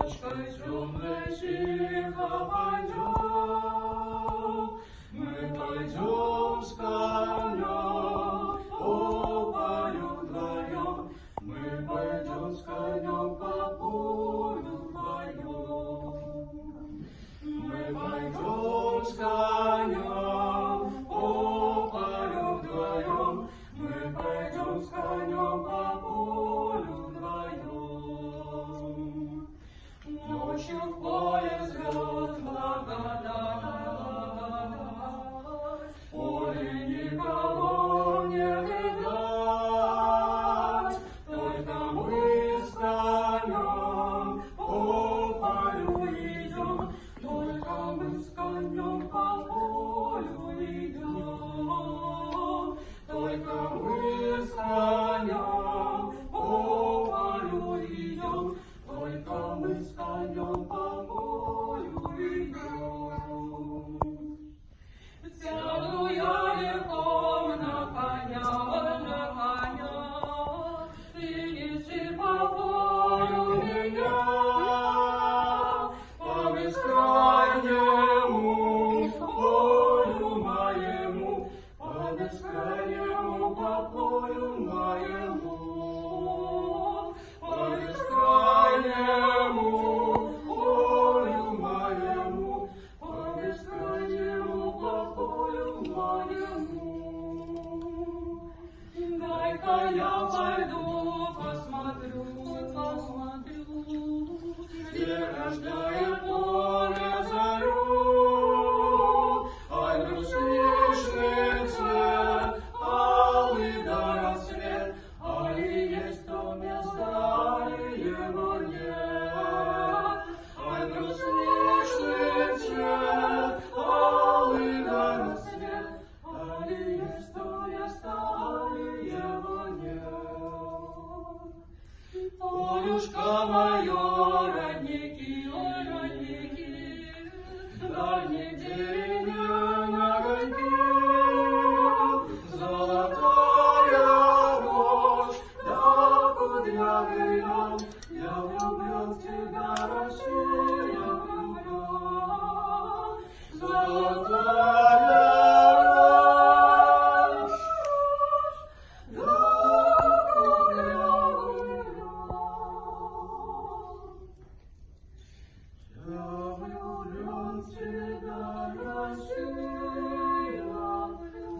ночкой темной тихо пойдем, мы пойдем с конем, пою вдвоем, мы пойдем с конем по полю вдвоем. Мы пойдем с конем, пою вдвоем, мы пойдем с конем по полю вдвоем. Ночью в поле звезд благодать, в поле никого не видать, только мы с конем по полю идем, только мы с конем по полю идем, только мы с конем по полю идем, только мы с конем по полю идем. Сяду я верхом на коня, ты неси по полю меня, по бескрайнему полю моему, по бескрайнему по полю моему, по бескрайнему полю моему, по бескрайнему по полю моему. Дай-ка я пойду посмотрю, где рождает поле зарю, ай, грустнейший цвет, алый до рассвет, али есть то место, али его нет. Ай, грустнейший цвет, алый до рассвет, али есть то место, али его нет. Полюшка мое, родники, ой, родники, дальней деревня огоньки, золотая рожь, да кудрявый лен, я влюблен в тебя, Россия, влюблен. Золотая рожь, да кудрявый лен, я влюблен в тебя, Россия, влюблен.